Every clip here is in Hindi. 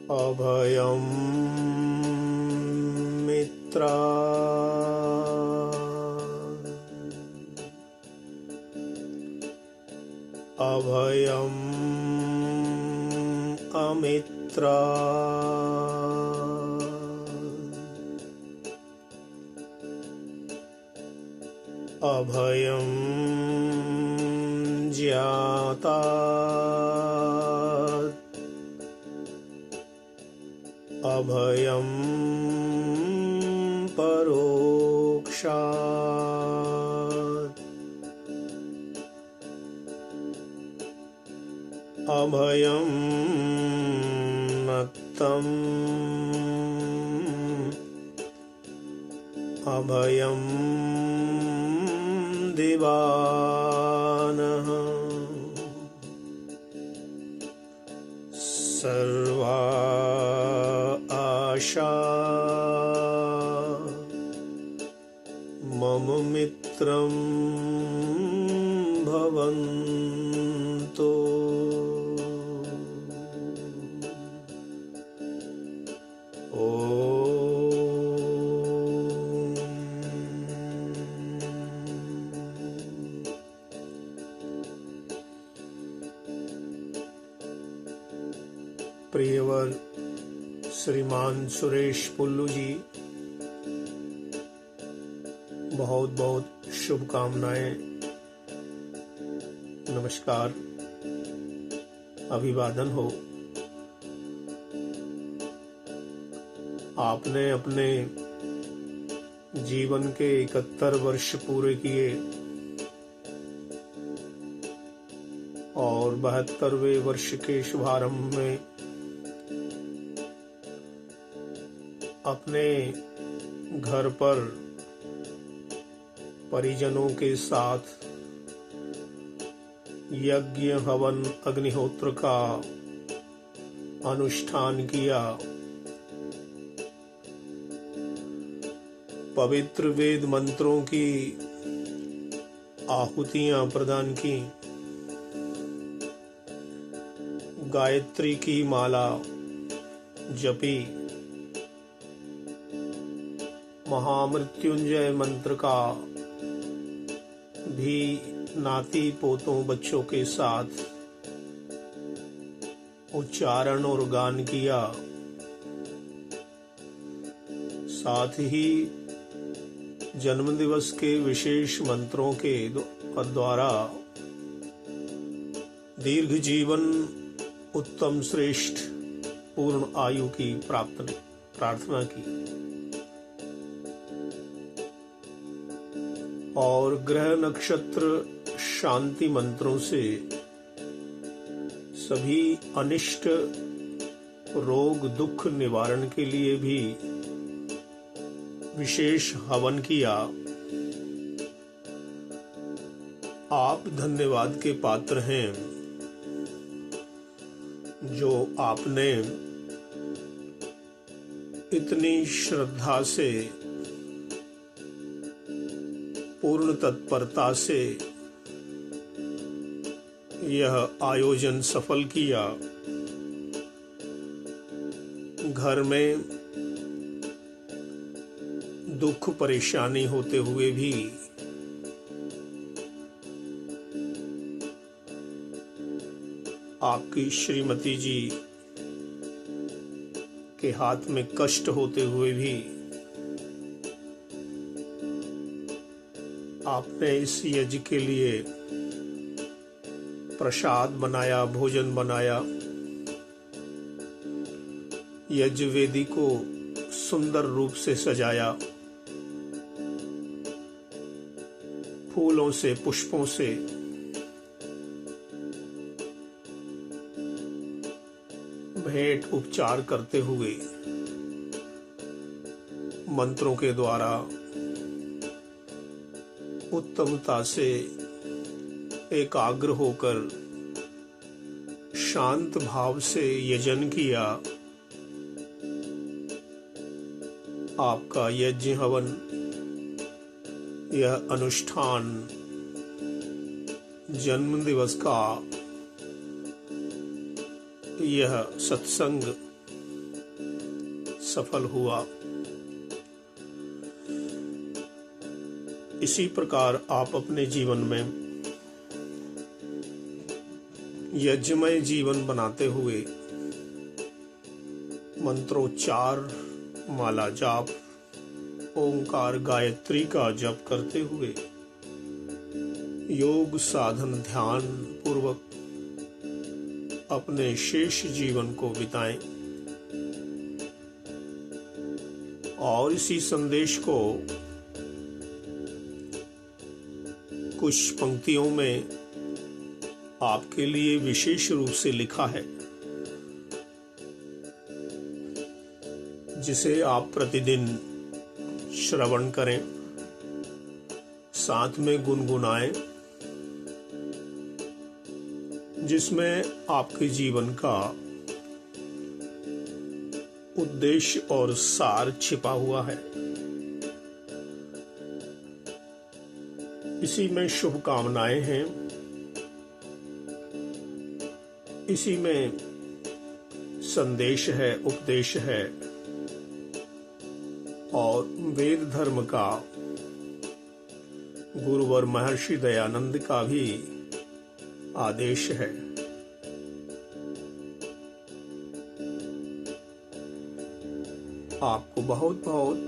अभयं मित्रा अभयं अमित्रा अभयं ज्ञाता अभयं परोक्षात् अभयं नक्तम् अभयं दिवानः सर्वा आशा मम मित्रं भवन्तु। प्रियवर श्रीमान सुरेश पुल्लू जी, बहुत बहुत शुभकामनाएं, नमस्कार, अभिवादन हो। आपने अपने जीवन के 71 वर्ष पूरे किए और 72वें वर्ष के शुभारंभ में अपने घर पर परिजनों के साथ यज्ञ हवन अग्निहोत्र का अनुष्ठान किया। पवित्र वेद मंत्रों की आहुतियां प्रदान की, गायत्री की माला जपी, महामृत्युंजय मंत्र का भी नाती पोतों बच्चों के साथ उच्चारण और गान किया। साथ ही जन्मदिवस के विशेष मंत्रों के द्वारा दीर्घ जीवन, उत्तम श्रेष्ठ पूर्ण आयु की प्रार्थना की और ग्रह नक्षत्र शांति मंत्रों से सभी अनिष्ट रोग दुख निवारण के लिए भी विशेष हवन किया। आप धन्यवाद के पात्र हैं जो आपने इतनी श्रद्धा से, पूर्ण तत्परता से यह आयोजन सफल किया। घर में दुख परेशानी होते हुए भी आपकी श्रीमती जी के हाथ में कष्ट होते हुए भी आपने इस यज्ञ के लिए प्रसाद बनाया, भोजन बनाया, यज्ञ वेदी को सुंदर रूप से सजाया, फूलों से, पुष्पों से भेंट उपचार करते हुए मंत्रों के द्वारा उत्तमता से एकाग्र होकर शांत भाव से यजन किया, आपका यज्ञ हवन, यह अनुष्ठान जन्म दिवस का यह सत्संग सफल हुआ। इसी प्रकार आप अपने जीवन में यज्ञमय जीवन बनाते हुए मंत्रोच्चार, माला जाप, ओंकार गायत्री का जप करते हुए योग साधन ध्यान पूर्वक अपने शेष जीवन को बिताएं और इसी संदेश को कुछ पंक्तियों में आपके लिए विशेष रूप से लिखा है, जिसे आप प्रतिदिन श्रवण करें, साथ में गुनगुनाएं, जिसमें आपके जीवन का उद्देश्य और सार छिपा हुआ है। इसी में शुभकामनाएं हैं, इसी में संदेश है, उपदेश है और वेद धर्म का गुरुवर महर्षि दयानंद का भी आदेश है। आपको बहुत बहुत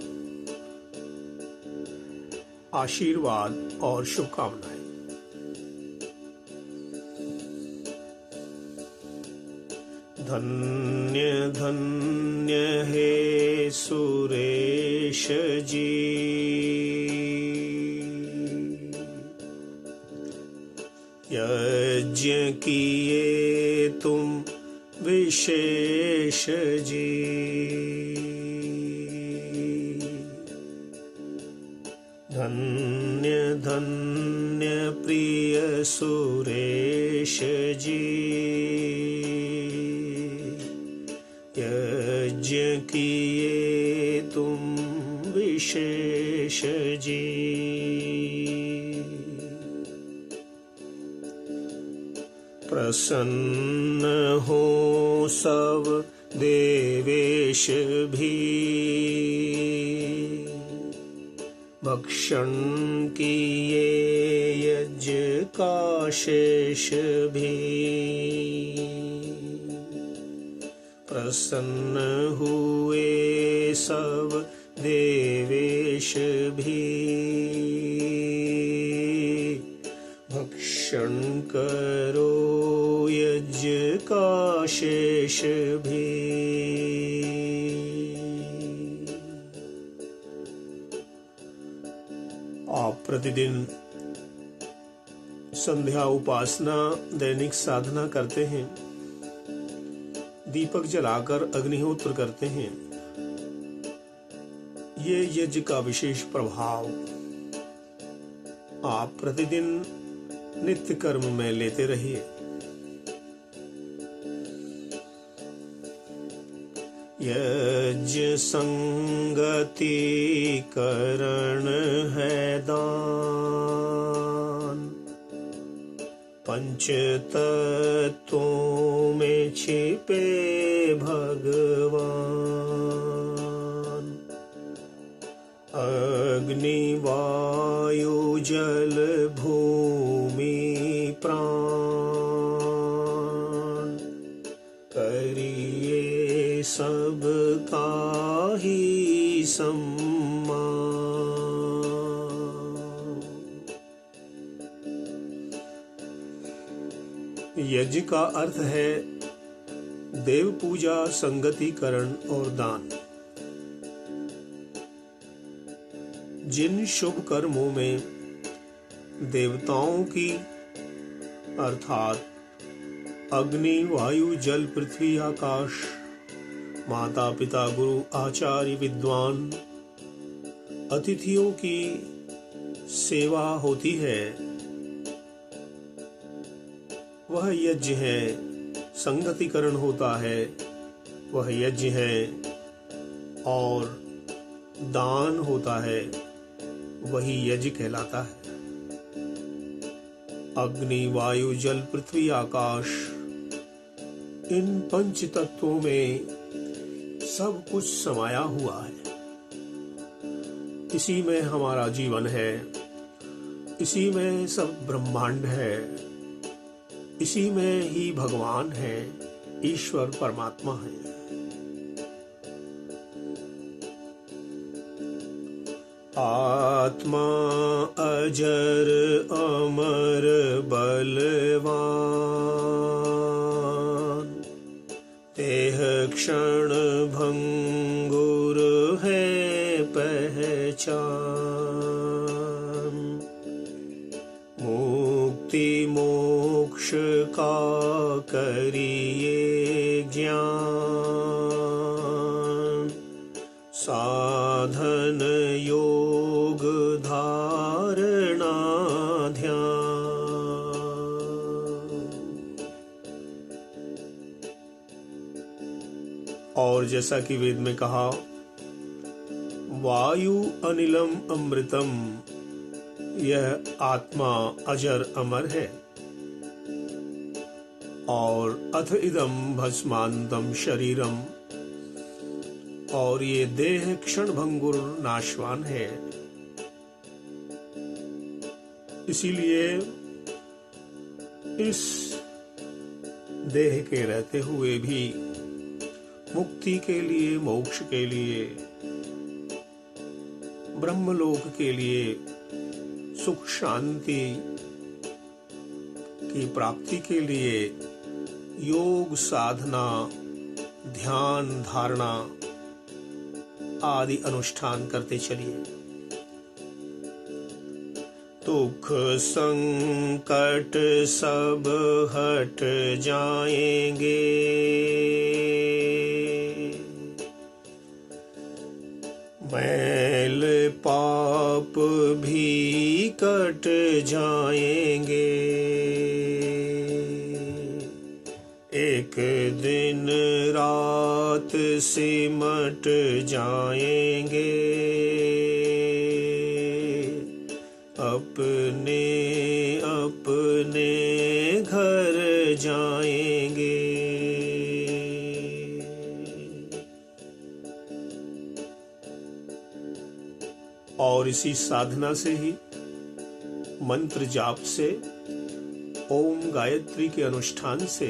आशीर्वाद और शुभकामनाएं। धन्य धन्य हे सुरेश जी, यज्ञ किए तुम विशेष जी। धन्य धन्य प्रिय सुरेश जी, यज्ञ किए तुम विशेष जी। प्रसन्न हो सब देवेश भी, भक्षण किए यज्ञ का शेष भी। प्रसन्न हुए सब देवेश भी, भक्षण करो यज्ञ का शेष भी। आप प्रतिदिन संध्या उपासना दैनिक साधना करते हैं, दीपक जलाकर अग्निहोत्र करते हैं। ये यज्ञ का विशेष प्रभाव आप प्रतिदिन नित्य कर्म में लेते रहिए। यज्ञ संगति करण है दान, पंच तत्वों में छिपे भगवान। अग्नि वायु जल भूमि प्राण, करिए सबका ही सम्मान। यज्ञ का अर्थ है देव पूजा, संगतिकरण और दान। जिन शुभ कर्मों में देवताओं की अर्थात अग्नि वायु जल पृथ्वी आकाश, माता पिता गुरु आचार्य विद्वान, अतिथियों की सेवा होती है, वह यज्ञ है, संगतिकरण होता है वह यज्ञ है, और दान होता है वही यज्ञ कहलाता है। अग्नि, वायु, जल, पृथ्वी, आकाश, इन पंच तत्वों में सब कुछ समाया हुआ है। इसी में हमारा जीवन है, इसी में सब ब्रह्मांड है, इसी में ही भगवान है, ईश्वर परमात्मा है। आत्मा अजर अमर बलवान, देह क्षण भंगुर है पहचान, मुक्ति मोक्ष का करिए ज्ञान, साधन योग धारणा ध्यान। और जैसा कि वेद में कहा, वायु अनिलम अमृतम, यह आत्मा अजर अमर है। और अथ इदम भस्मांतम शरीरम, और ये देह क्षण भंगुर नाशवान है। इसीलिए इस देह के रहते हुए भी मुक्ति के लिए, मोक्ष के लिए, ब्रह्मलोक के लिए, सुख शांति की प्राप्ति के लिए योग साधना, ध्यान धारणा आदि अनुष्ठान करते चलिए। दुख संकट सब हट जाएंगे, मैल पाप भी कट जाएंगे, एक दिन रात सिमट जाएंगे, अपने अपने घर जाएंगे। और इसी साधना से ही, मंत्र जाप से, ओम गायत्री के अनुष्ठान से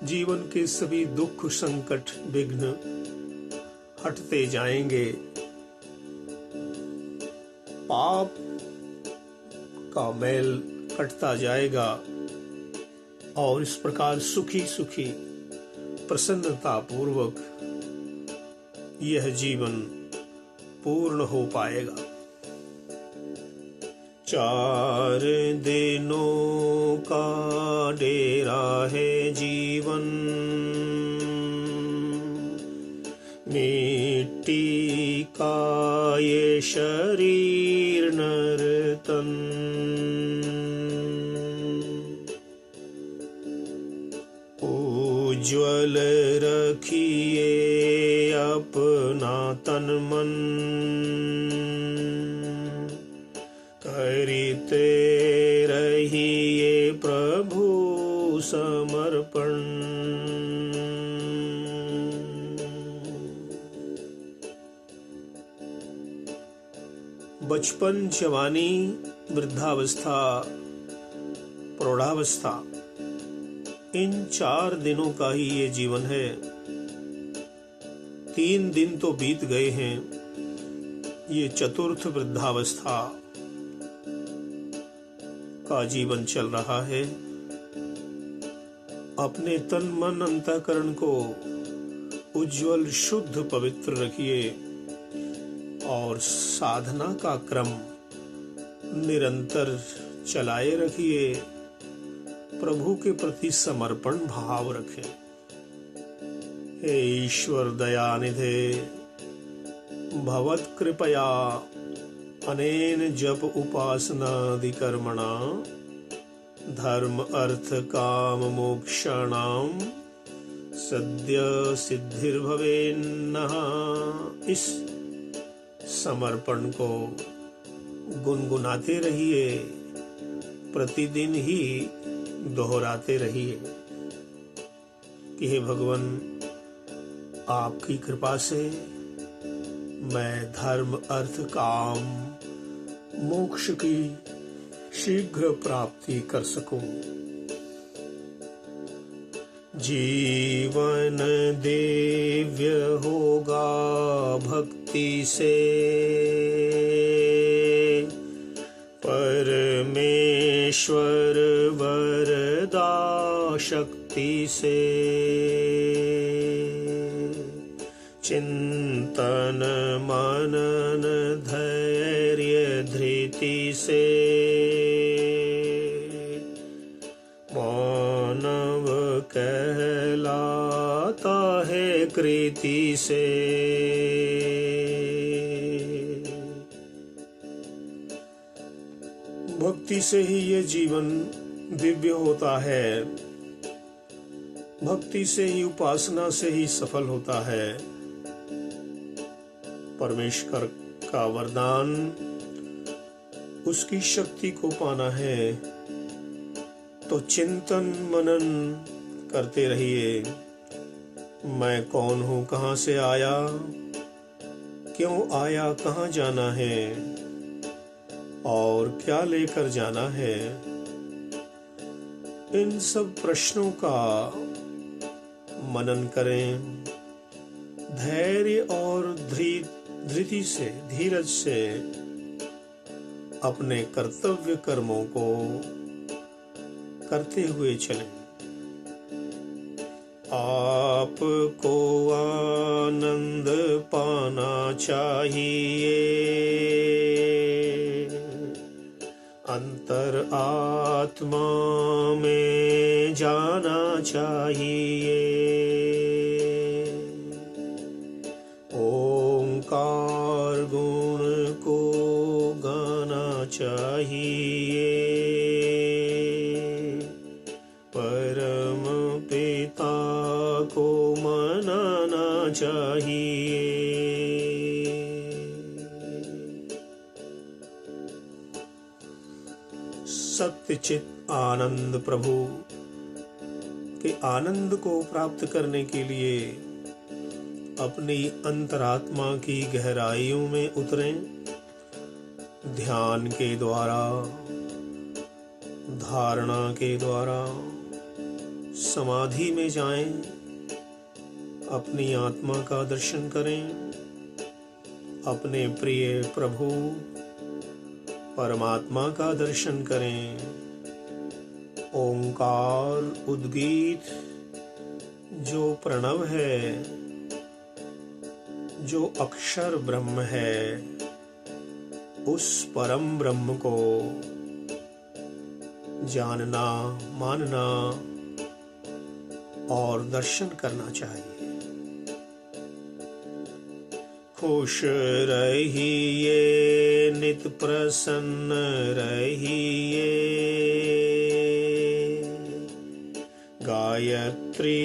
जीवन के सभी दुख संकट विघ्न हटते जाएंगे, पाप का मैल कटता जाएगा, और इस प्रकार सुखी सुखी प्रसन्नता पूर्वक यह जीवन पूर्ण हो पाएगा। 4 दिनों का डेरा है जीवन, मिट्टी का ये शरीर नर तन, उज्ज्वल रखिए अपना तन मन, करते रहिए प्रभु समर्पण। बचपन, जवानी, वृद्धावस्था, प्रौढ़ावस्था, इन 4 दिनों का ही ये जीवन है। 3 दिन तो बीत गए हैं, ये चतुर्थ वृद्धावस्था का जीवन चल रहा है। अपने तन मन अंतःकरण को उज्जवल शुद्ध पवित्र रखिए और साधना का क्रम निरंतर चलाए रखिए। प्रभु के प्रति समर्पण भाव रखें। हे ईश्वर दयानिधे, भवत् कृपया अनेन जप उपासनादि कर्मणा धर्म अर्थ काम मोक्षाणाम सद्य सिद्धिर्भवेन्नः। इस समर्पण को गुनगुनाते रहिए, प्रतिदिन ही दोहराते रहिए कि हे भगवान, आपकी कृपा से मैं धर्म अर्थ काम मोक्ष की शीघ्र प्राप्ति कर सकूं। जीवन दिव्य होगा भक्ति से, परमेश्वर वरदा शक्ति से। चिंतन मनन धैर्य धृति से, मानव कहलाता है कृति से। भक्ति से ही ये जीवन दिव्य होता है, भक्ति से ही, उपासना से ही सफल होता है। परमेश्वर का वरदान, उसकी शक्ति को पाना है तो चिंतन मनन करते रहिए। मैं कौन हूँ, कहाँ से आया, क्यों आया, कहाँ जाना है और क्या लेकर जाना है। इन सब प्रश्नों का मनन करें। धैर्य और धृति से, धीरज से अपने कर्तव्य कर्मों को करते हुए चलें। आपको आनंद पाना चाहिए, अंतर आत्मा में जाना चाहिए। ओंकार गुण को गाना चाहिए, परम पिता को मनाना चाहिए। सत्यचित आनंद प्रभु के आनंद को प्राप्त करने के लिए अपनी अंतरात्मा की गहराइयों में उतरें। ध्यान के द्वारा, धारणा के द्वारा समाधि में जाएं, अपनी आत्मा का दर्शन करें, अपने प्रिय प्रभु परमात्मा का दर्शन करें। ओंकार उद्गीत जो प्रणव है, जो अक्षर ब्रह्म है, उस परम ब्रह्म को जानना, मानना और दर्शन करना चाहिए। खुश रहिए, नित प्रसन्न रहिए, गायत्री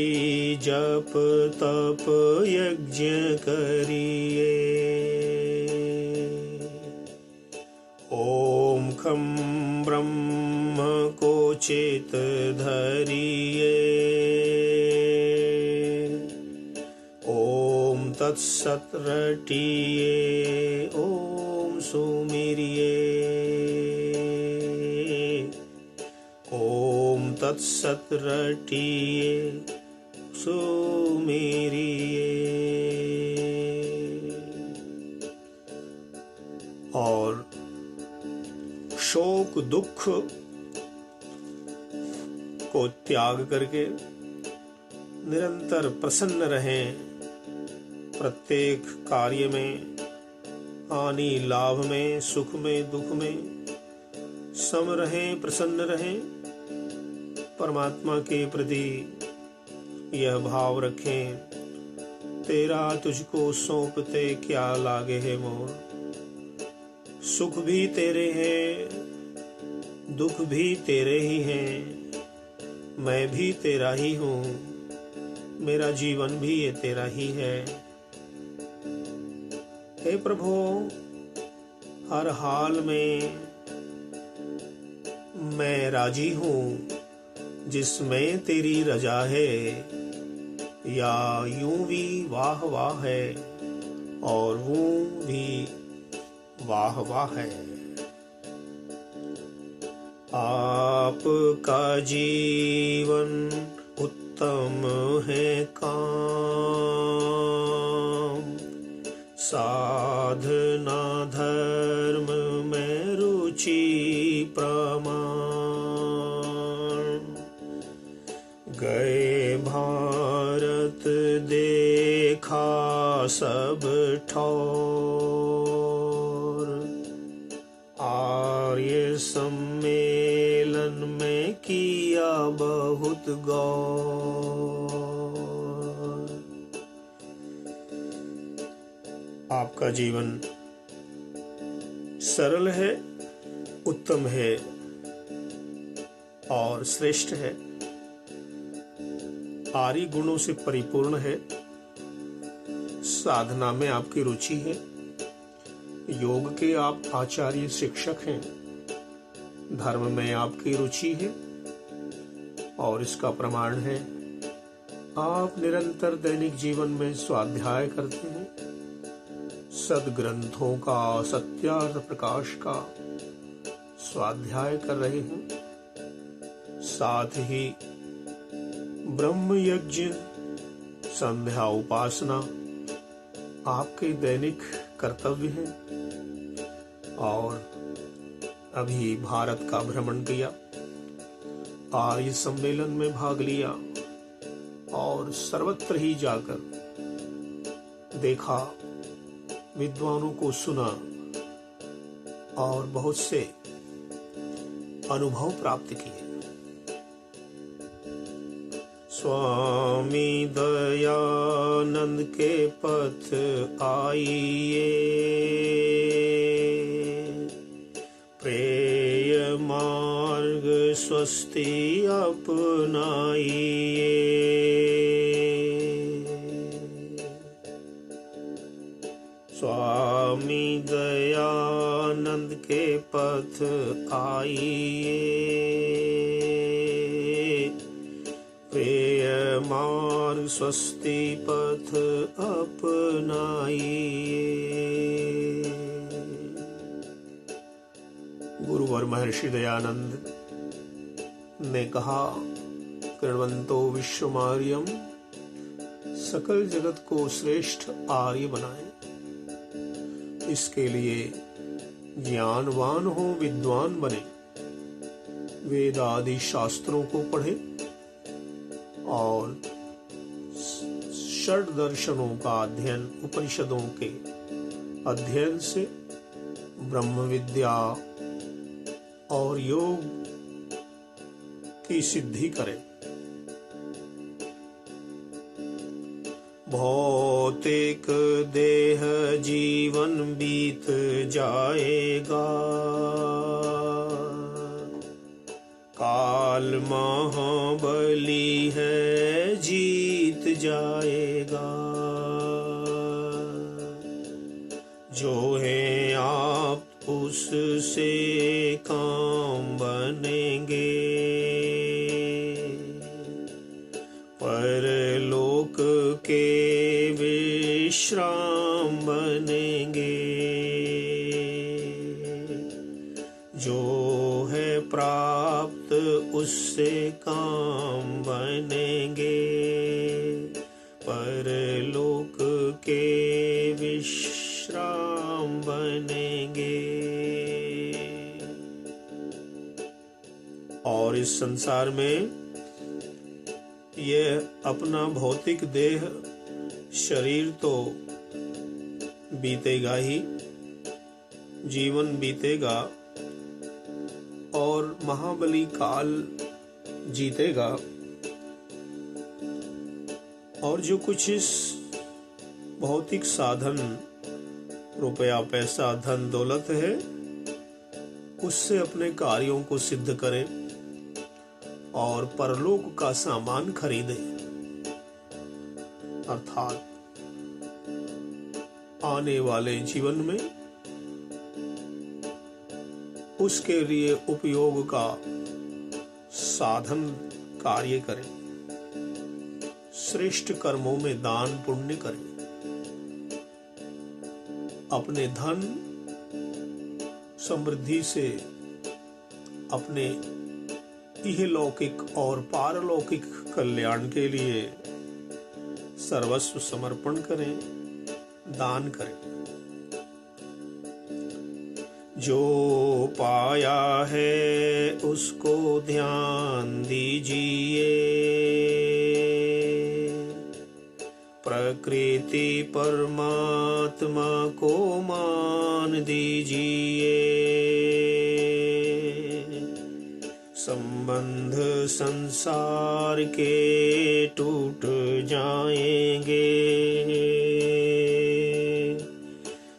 जप तप यज्ञ करिए। ओम खम ब्रह्म को चित धरिए, ओम तत्सत रटिए, ओम सुमिरिए। ओम तत्सत रटिए, सुमिरिए। और शोक दुख को त्याग करके निरंतर प्रसन्न रहें। प्रत्येक कार्य में, हानि लाभ में, सुख में दुख में सम रहें, प्रसन्न रहें। परमात्मा के प्रति यह भाव रखें, तेरा तुझको सौंपते क्या लागे है मोर। सुख भी तेरे हैं, दुख भी तेरे ही हैं, मैं भी तेरा ही हूँ, मेरा जीवन भी ये तेरा ही है। हे प्रभु, हर हाल में मैं राजी हूँ, जिसमें तेरी रजा है, या यूं भी वाह वाह है और वो भी वाह वाह है। आपका जीवन उत्तम है काम, साधना धर्म में रुचि प्रमाण। गए भारत देखा सब ठौर, आर्य सम्मेलन में किया बहुत गौर। आपका जीवन सरल है, उत्तम है और श्रेष्ठ है, आर्य गुणों से परिपूर्ण है। साधना में आपकी रुचि है, योग के आप आचार्य शिक्षक हैं, धर्म में आपकी रुचि है और इसका प्रमाण है आप निरंतर दैनिक जीवन में स्वाध्याय करते हैं, सद्ग्रंथों का, सत्यार्थ प्रकाश का स्वाध्याय कर रहे हैं। साथ ही ब्रह्म यज्ञ, संध्या उपासना आपके दैनिक कर्तव्य हैं। और अभी भारत का भ्रमण किया, आर्य सम्मेलन में भाग लिया और सर्वत्र ही जाकर देखा, विद्वानों को सुना और बहुत से अनुभव प्राप्त किए। स्वामी दयानंद के पथ आइए, प्रेय मार्ग स्वस्ति अपनाइए। स्वामी दयानंद के पथ आइए, प्रेय मार्ग स्वस्ति पथ अपनाइए। गुरुवर महर्षि दयानंद ने कहा, कृण्वन्तो विश्वमार्यम, सकल जगत को श्रेष्ठ आर्य बनाए। इसके लिए ज्ञानवान हो, विद्वान बने, वेद आदि शास्त्रों को पढ़े और षड दर्शनों का अध्ययन, उपनिषदों के अध्ययन से ब्रह्म विद्या और योग की सिद्धि करें। भौतिक देह जीवन बीत जाएगा, काल महाबली है जीत जाएगा। जो है आप उससे काम बनेंगे, परलोक के विश्राम बनेंगे। जो है प्राप्त उससे काम बनेंगे, परलोक के विश्राम बनेंगे। और इस संसार में यह अपना भौतिक देह शरीर तो बीतेगा ही, जीवन बीतेगा और महाबली काल जीतेगा। और जो कुछ इस भौतिक साधन, रुपया पैसा धन दौलत है, उससे अपने कार्यों को सिद्ध करें और परलोक का सामान खरीदें, अर्थात आने वाले जीवन में उसके लिए उपयोग का साधन कार्य करें, श्रेष्ठ कर्मों में दान पुण्य करें, अपने धन समृद्धि से अपने इहलौकिक और पारलौकिक कल्याण के लिए सर्वस्व समर्पण करें, दान करें। जो पाया है उसको ध्यान दीजिए, प्रकृति परमात्मा को मान दीजिए, संबंध संसार के टूट जाएंगे,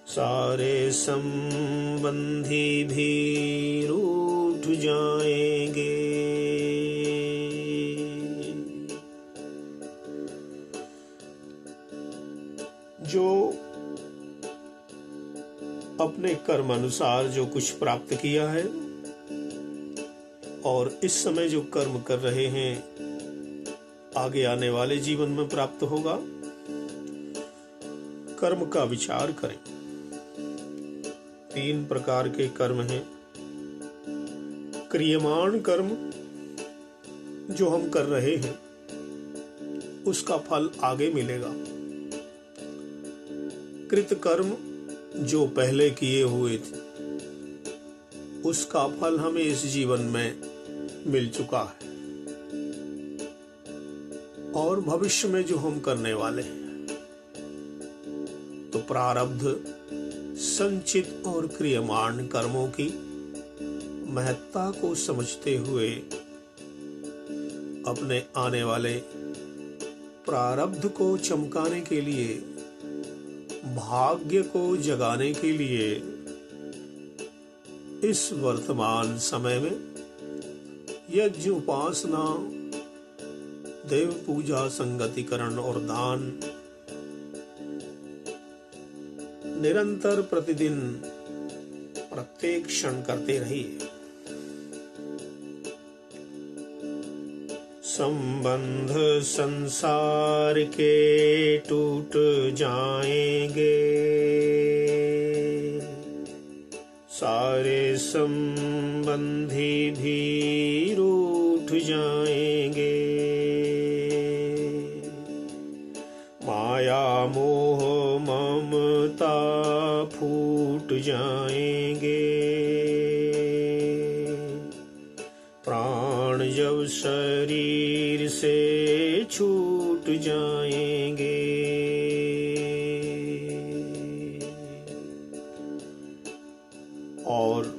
सारे संबंधी भी रूठ जाएंगे। जो अपने कर्म अनुसार जो कुछ प्राप्त किया है और इस समय जो कर्म कर रहे हैं आगे आने वाले जीवन में प्राप्त होगा, कर्म का विचार करें। 3 प्रकार के कर्म हैं। क्रियमाण कर्म जो हम कर रहे हैं उसका फल आगे मिलेगा। कृत कर्म जो पहले किए हुए थे उसका फल हमें इस जीवन में मिल चुका है, और भविष्य में जो हम करने वाले हैं तो प्रारब्ध संचित और क्रियमाण कर्मों की महत्ता को समझते हुए अपने आने वाले प्रारब्ध को चमकाने के लिए, भाग्य को जगाने के लिए इस वर्तमान समय में यज्ञ, उपासना, देव पूजा, संगतिकरण और दान निरंतर प्रतिदिन प्रत्येक क्षण करते रहिए। संबंध संसार के टूट जाएंगे, सारे संबंधी भी रूठ जाएंगे, माया मोह ममता फूट जाएंगे, प्राण जब शरीर से छूट जाएंगे, और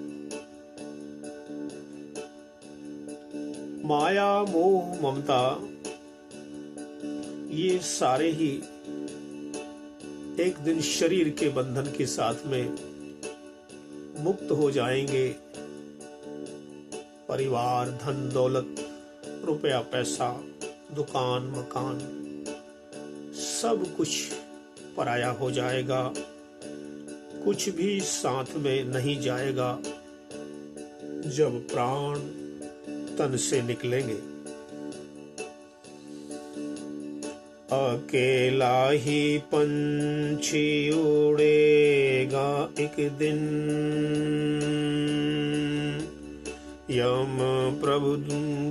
माया मोह ममता ये सारे ही एक दिन शरीर के बंधन के साथ में मुक्त हो जाएंगे। परिवार, धन दौलत, रुपया पैसा, दुकान मकान सब कुछ पराया हो जाएगा, कुछ भी साथ में नहीं जाएगा जब प्राण तन से निकलेंगे। अकेला ही पंछी उड़ेगा एक दिन, यम प्रभु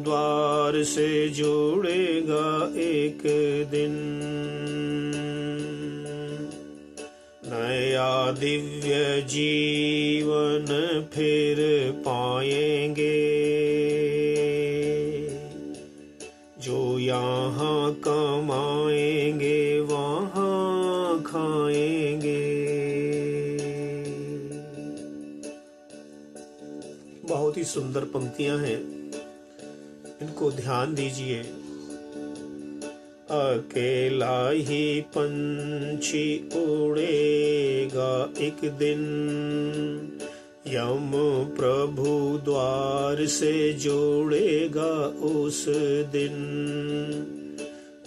द्वार से जोड़ेगा एक दिन, नया दिव्य जीवन फिर पाएंगे, जो यहाँ कमाएंगे वहाँ खाएंगे। बहुत ही सुंदर पंक्तियां हैं, इनको ध्यान दीजिए। अकेला ही पंछी उड़ेगा एक दिन, यम प्रभु द्वार से जोड़ेगा उस दिन,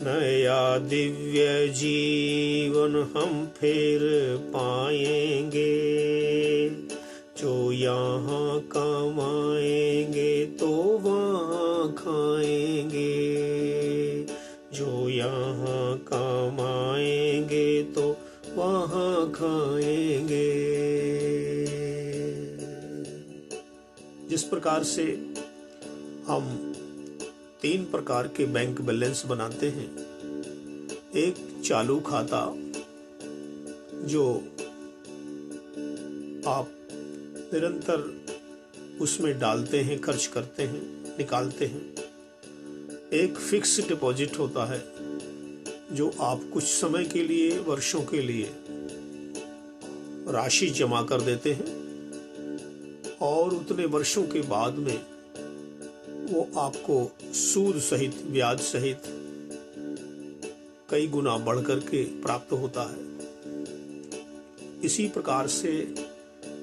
नया दिव्य जीवन हम फिर पाएंगे। जो यहाँ कमाएंगे तो वहाँ खाएंगे, जो यहाँ कमाएंगे तो वहाँ खाएंगे। जिस प्रकार से हम 3 प्रकार के बैंक बैलेंस बनाते हैं। एक चालू खाता, जो आप निरंतर उसमें डालते हैं, खर्च करते हैं, निकालते हैं। एक फिक्स डिपॉजिट होता है, जो आप कुछ समय के लिए, वर्षों के लिए राशि जमा कर देते हैं और उतने वर्षों के बाद में वो आपको सूद सहित, ब्याज सहित कई गुना बढ़ करके प्राप्त होता है। इसी प्रकार से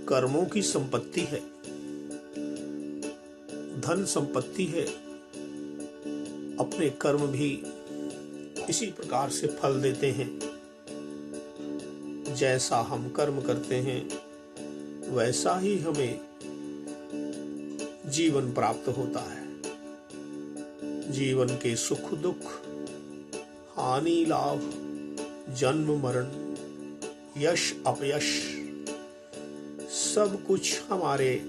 कर्मों की संपत्ति है, धन संपत्ति है। अपने कर्म भी इसी प्रकार से फल देते हैं। जैसा हम कर्म करते हैं वैसा ही हमें जीवन प्राप्त होता है। जीवन के सुख दुख, हानि लाभ, जन्म मरण, यश अपयश, सब कुछ हमारे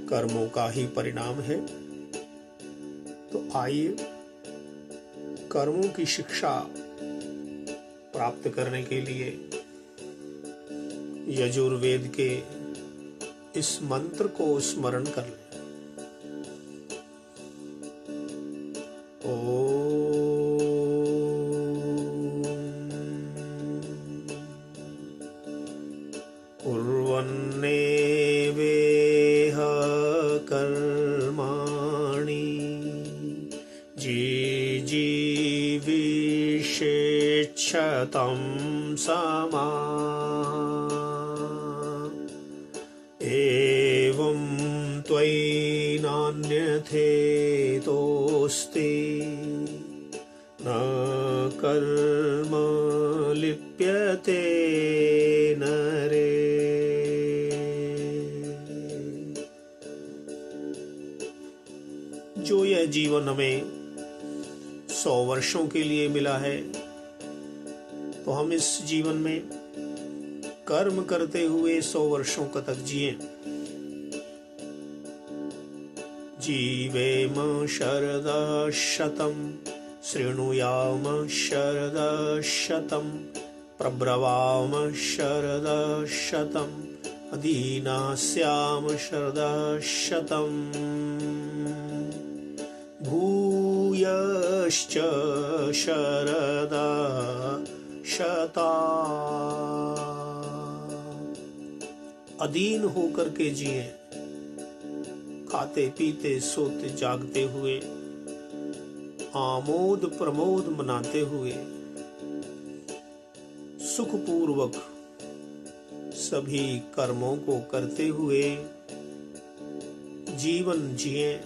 कर्मों का ही परिणाम है। तो आइए कर्मों की शिक्षा प्राप्त करने के लिए यजुर्वेद के इस मंत्र को स्मरण कर लें। कुर्वन्नेवेह कर्माणि जिजीविषेच्छतं समा, एवं त्वयि नान्यथेतोऽस्ति, न कर्म लिप्यते नरे। जो यह जीवन हमें 100 वर्षों के लिए मिला है, तो हम इस जीवन में कर्म करते हुए 100 वर्षों का तक जिए। जीवेम शरदः शतम्, शृणुयाम शरदः शतम्, प्रब्रवाम शरदः शतम्, अदीनास्याम शरदः शतम्, भूयश्च शरदः शता। अधीन होकर के जिए, खाते पीते सोते जागते हुए, आमोद प्रमोद मनाते हुए, सुखपूर्वक सभी कर्मों को करते हुए जीवन जिए,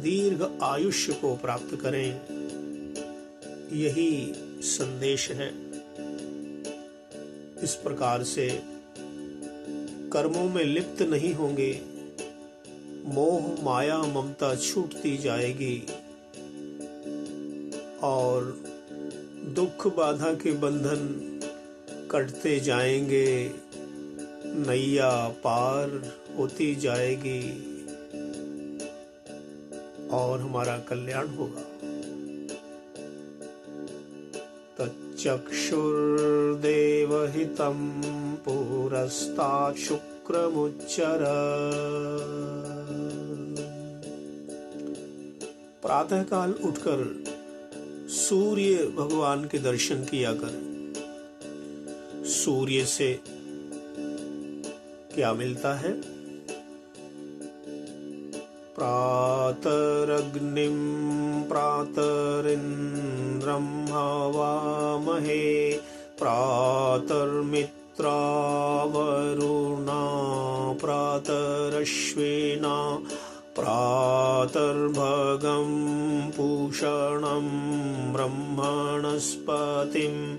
दीर्घ आयुष्य को प्राप्त करें। यही संदेश है। इस प्रकार से कर्मों में लिप्त नहीं होंगे, मोह माया ममता छूटती जाएगी और दुख बाधा के बंधन कटते जाएंगे, नैया पार होती जाएगी और हमारा कल्याण होगा। तच्चक्षुर्देवहितं पुरस्तात् शुक्रमुच्चर। प्रातःकाल उठकर सूर्य भगवान के दर्शन किया करें। सूर्य से क्या मिलता है? प्रातरग्निं प्रातरिन्द्रं हवामहे, प्रातर्मित्रावरुणा प्रातरश्वेना प्रातर्भगं पूषणं ब्रह्मणस्पतिं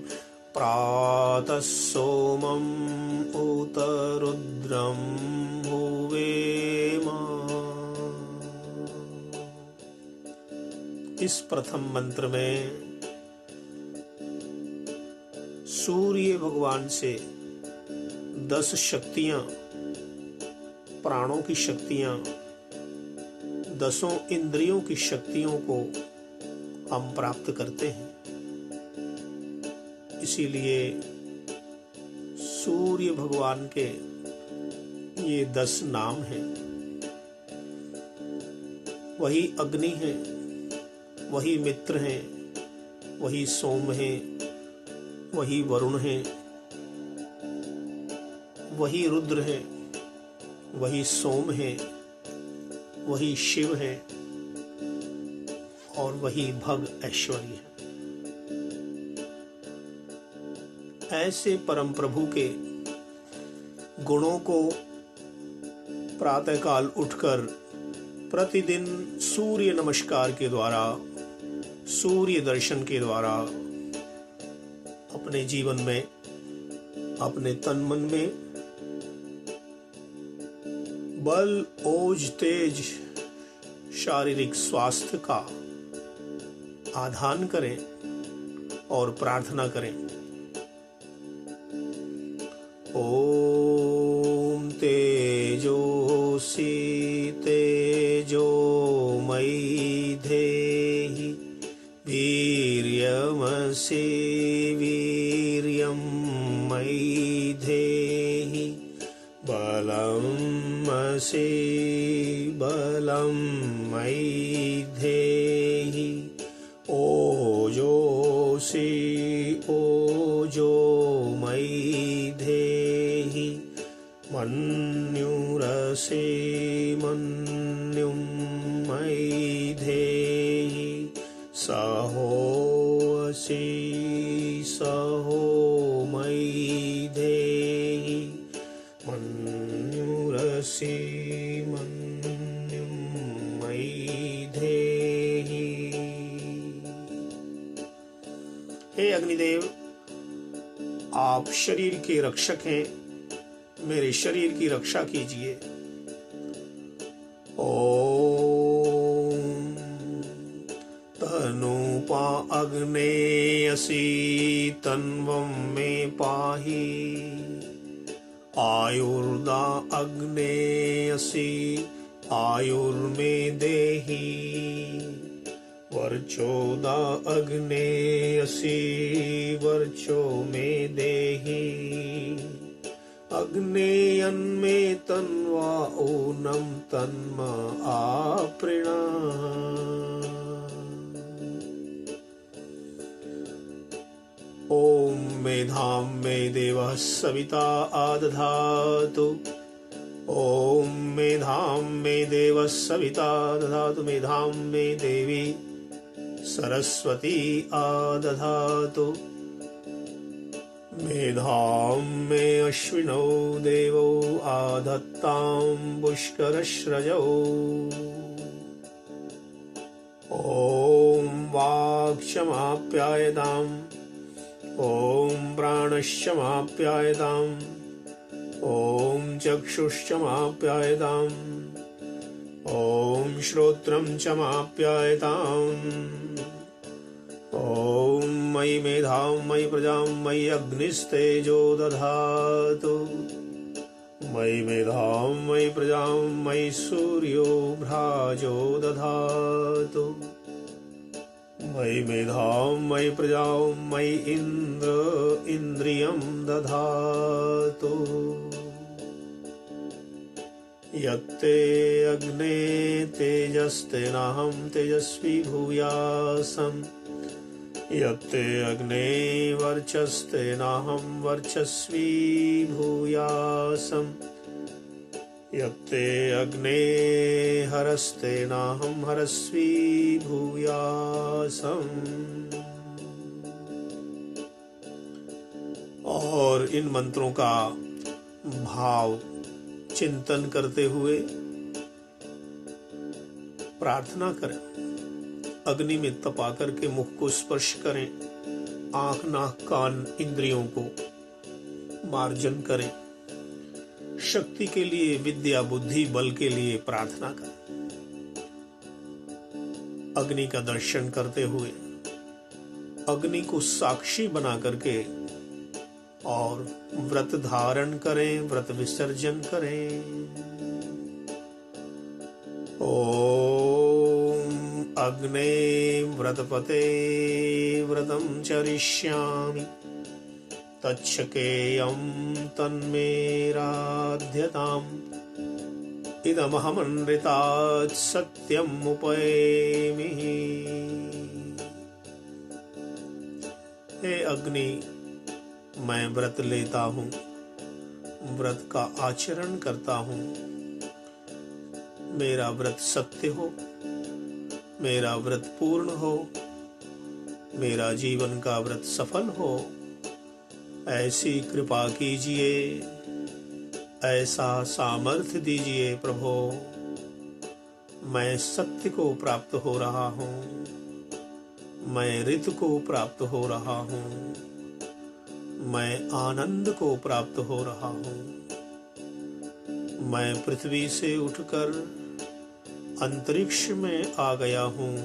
प्रातः सोमम् उत रुद्रं हुवेम। इस प्रथम मंत्र में सूर्य भगवान से 10 शक्तियां, प्राणों की शक्तियां, 10 इंद्रियों की शक्तियों को हम प्राप्त करते हैं। इसीलिए सूर्य भगवान के ये 10 नाम हैं। वही अग्नि हैं, वही मित्र हैं, वही सोम हैं, वही वरुण हैं, वही रुद्र हैं, वही सोम हैं, वही शिव हैं और वही भग ऐश्वर्य है। ऐसे परम प्रभु के गुणों को प्रातःकाल उठकर प्रतिदिन सूर्य नमस्कार के द्वारा, सूर्य दर्शन के द्वारा अपने जीवन में, अपने तन मन में बल, ओज, तेज, शारीरिक स्वास्थ्य का आधान करें और प्रार्थना करें। ओम तेजोसी तेजोमयी धेहि वीर्यमसि वीर्यं मयि धेहि बलमसि बलं मयि धेहि ओजोसि ओजो मयि धेहि मन्युरसि मन्युं मयि धेहि सहोऽसि सहो मयि धेहि मन्युरसि मन्युं मयि धेहि। हे अग्निदेव, आप शरीर के रक्षक हैं, मेरे शरीर की रक्षा कीजिए। ओम तनूपा अग्नेयसि तन्वं मे पाहि आयुर्दा अग्नेयसि आयुर्मे देहि वर्चोदा अग्नेयसि वर्चो मे देहि अग्नेयन्मे तन्वा ऊनं तन्म आपृणा। ओम मेधां मे देवः सविता आदधातु। ओम मेधां मे देवः सविता दधातु। मेधां मे देवी सरस्वती आदधातु। मेधां मे अश्विनौ देवौ आधत्तां पुष्करश्रजौ। ओम वाक्क्षमाप्यायताम्। ओम प्राणश्चमाप्यायताम्। ओम चक्षुश्चमाप्यायताम्। ओम श्रोत्रं चमाप्यायताम्। ओम मयि मेधां मयि प्रजां मयि अग्निस्तेजो दधातु। मयि मेधां मयि प्रजां मयि सूर्यो भ्राजो दधातु। मयि मेधां मयि प्रजां मयि इन्द्र इन्द्रियं दधातु। यत्ते अग्ने तेजस्तेनाहं तेजस्वी भूयासम्। यत्ते अग्ने वर्चस्तेनाहं वर्चस्वी भूयासम्। यत्ते अग्ने हरस्तेनाहं हरस्वी भूयासम्। और इन मंत्रों का भाव चिंतन करते हुए प्रार्थना करें। अग्नि में तपा करके मुख को स्पर्श करें। आंख, नाक, कान, इंद्रियों को मार्जन करें। शक्ति के लिए, विद्या, बुद्धि, बल के लिए प्रार्थना करें। अग्नि का दर्शन करते हुए अग्नि को साक्षी बना करके और व्रत धारण करें, व्रत विसर्जन करें। ओम अग्ने व्रतपते व्रतं चरिष्यामि तच्छकेयं तन्मे राध्यताम् इदमहमनृतात् सत्यम् उपैमि। हे अग्नि, मैं व्रत लेता हूँ, व्रत का आचरण करता हूँ। मेरा व्रत सत्य हो, मेरा व्रत पूर्ण हो, मेरा जीवन का व्रत सफल हो, ऐसी कृपा कीजिए, ऐसा सामर्थ्य दीजिए प्रभो। मैं सत्य को प्राप्त हो रहा हूँ, मैं ऋत को प्राप्त हो रहा हूँ, मैं आनंद को प्राप्त हो रहा हूँ। मैं पृथ्वी से उठकर अंतरिक्ष में आ गया हूँ,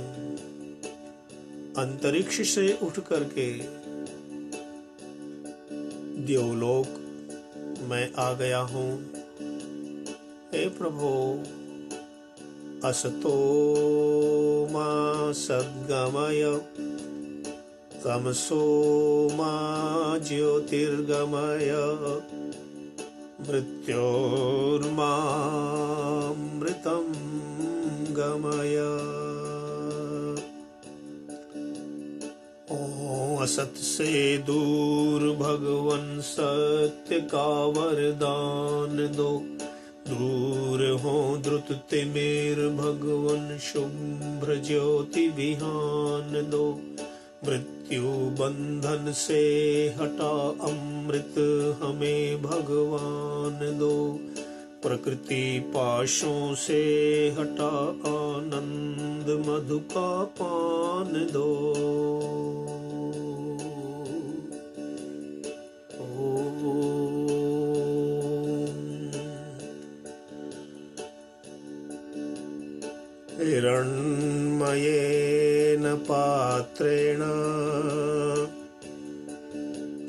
अंतरिक्ष से उठ करके देवलोक मैं आ गया हूँ। हे प्रभु, असतो मा सद्गमय तमसो मा ज्योतिर्गमय मृत्योर्मामृतं गमय। असत से दूर भगवन सत्य का वरदान दो। दूर हो द्रुत तिमिर भगवन शुभ्र ज्योति विहान दो। मृत्यु बंधन से हटा अमृत हमें भगवान दो। प्रकृति पाशों से हटा आनंद मधु का पान दो। हिरण्मयेन पात्रेण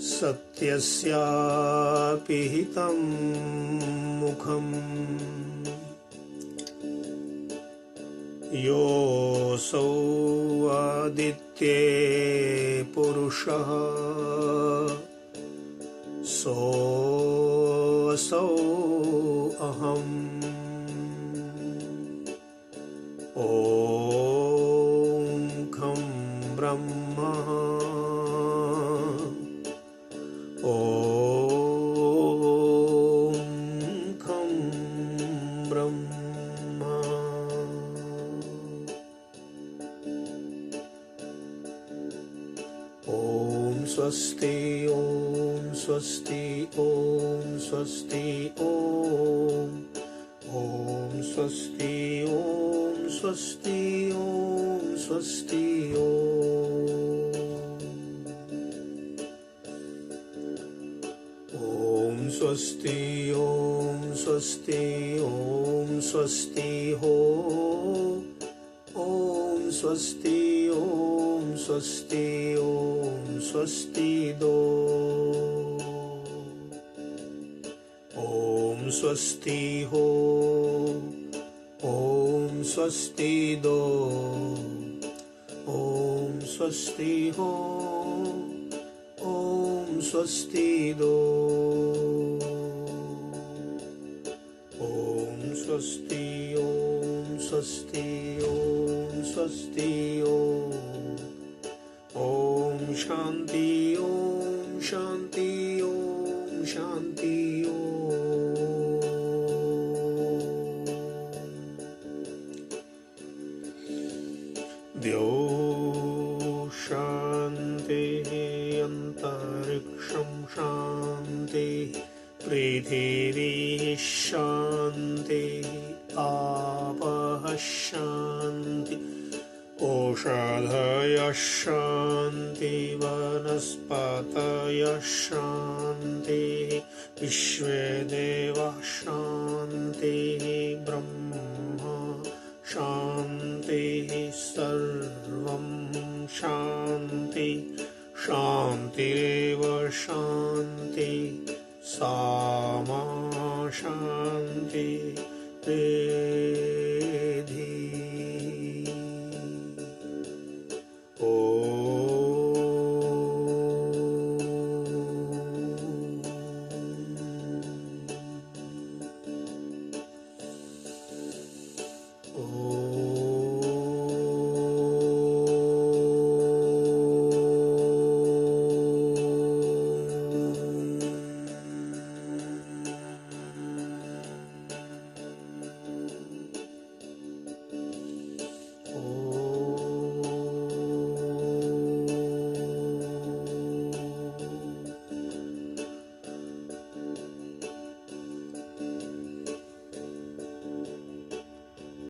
सत्यस्यापि हितं मुखम्। योऽसौ आदित्ये पुरुषः सोऽसौ अहम्। ॐ खं ब्रह्मा ॐ खं ब्रह्मा। ॐ स्वस्ति ॐ स्वस्ति ॐ स्वस्ति ॐ स्वस्ति ॐ स्वस्ति ॐ स्वस्ति ॐ। स्वस्ति ॐ स्वस्ति ॐ स्वस्ति हो। ॐ स्वस्ति ॐ स्वस्ति ॐ स्वस्ति दो। ॐ स्वस्ति हो। ॐ स्वस्ति दो। ॐ स्वस्ति हो। ॐ स्वस्ति दो। ॐ स्वस्ति ॐ स्वस्ति ॐ स्वस्ति ॐ शान्ति ॐ शान्ति ॐ शान्ति ॐ। द्यौ शान्तिः अन्तरिक्षं शान्तिः पृथिवी शान्तिः आपः शान्तिः ओषधयः शान्तिः वनस्पतयः शान्तिः विश्वे देवाः शान्तिः ब्रह्मा शान्तिः सर्वं शान्ति शान्तिरेव शान्ति सामा शान्ति